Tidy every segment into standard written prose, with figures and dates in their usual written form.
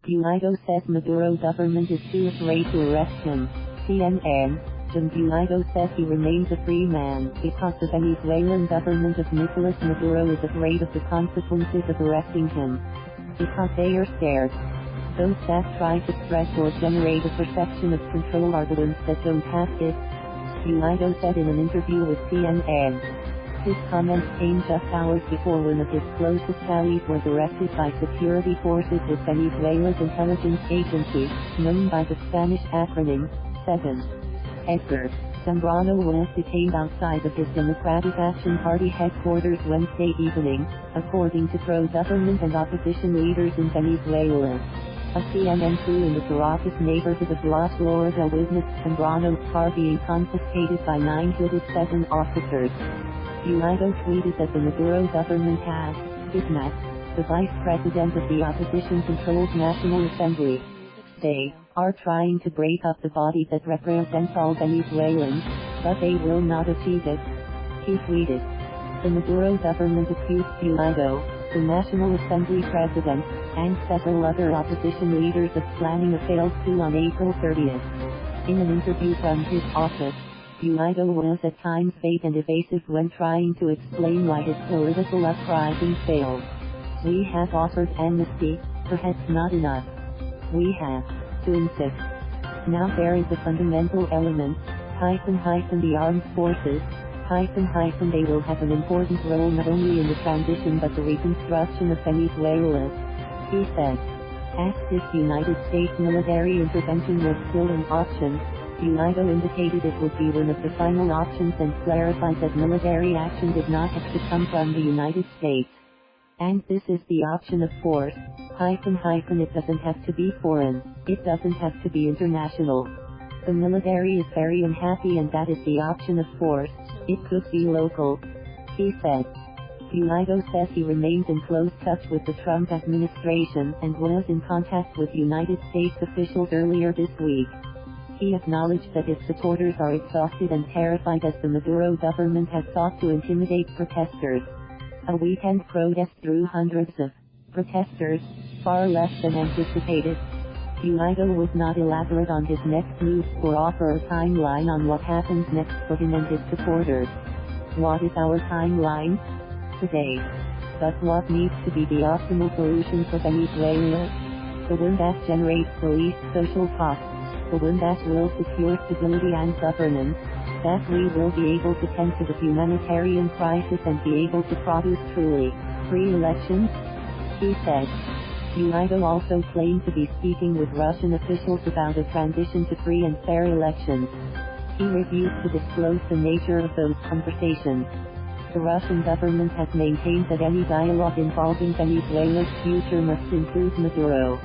Guaido says Maduro government is too afraid to arrest him. CNN. Juan Guaido says he remains a free man because the Venezuelan government of Nicolas Maduro is afraid of the consequences of arresting him. Because they are scared. Those that try to spread or generate a perception of control are the ones that don't have it, Guaido said in an interview with CNN. His comments came just hours before one of his closest allies was arrested by security forces with Venezuela's intelligence agency, known by the Spanish acronym, SEBIN. Edgar Zambrano was detained outside of his Democratic Action Party headquarters Wednesday evening, according to pro-government and opposition leaders in Venezuela. A CNN crew in the Caracas neighborhood of La Florida witnessed Zambrano's car being confiscated by 9 hooded SEBIN officers. Guaido tweeted that the Maduro government has kidnapped the vice president of the opposition-controlled National Assembly. They are trying to break up the body that represents all Venezuelans, but they will not achieve it. He tweeted. The Maduro government accused Guaido, the National Assembly president, and several other opposition leaders of planning a failed coup on April 30th. In an interview from his office, Guaido was at times vague and evasive when trying to explain why his political uprising failed. We have offered amnesty, perhaps not enough. We have to insist. Now there is a fundamental element, the armed forces, they will have an important role not only in the transition but the reconstruction of Venezuela, he said. Asked if United States military intervention was still an option, Guaido indicated it would be one of the final options and clarified that military action did not have to come from the United States. And this is the option of force, it doesn't have to be foreign, it doesn't have to be international. The military is very unhappy and that is the option of force, it could be local, he said. Guaido says he remains in close touch with the Trump administration and was in contact with United States officials earlier this week. He acknowledged that his supporters are exhausted and terrified as the Maduro government has sought to intimidate protesters. A weekend protest drew hundreds of protesters, far less than anticipated. Guaido would not elaborate on his next move or offer a timeline on what happens next for him and his supporters. What is our timeline? Today. But what needs to be the optimal solution for Venezuela? The one that generates the least social cost, the one that will secure stability and governance, that we will be able to tend to the humanitarian crisis and be able to produce truly free elections, he said. Guaido also claimed to be speaking with Russian officials about a transition to free and fair elections. He refused to disclose the nature of those conversations. The Russian government has maintained that any dialogue involving Venezuela's future must include Maduro.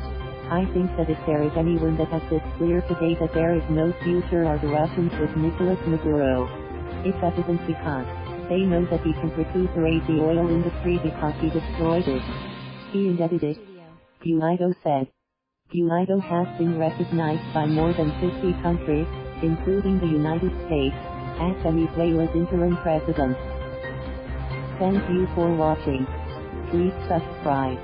I think that if there is anyone that has this clear today that there is no future are the Russians with Nicolas Maduro. It's evident because they know that he can recuperate the oil industry because he destroyed it. He indebted it, Guaido said. Guaido has been recognized by more than 50 countries, including the United States, as Venezuela's interim president. Thank you for watching. Please subscribe.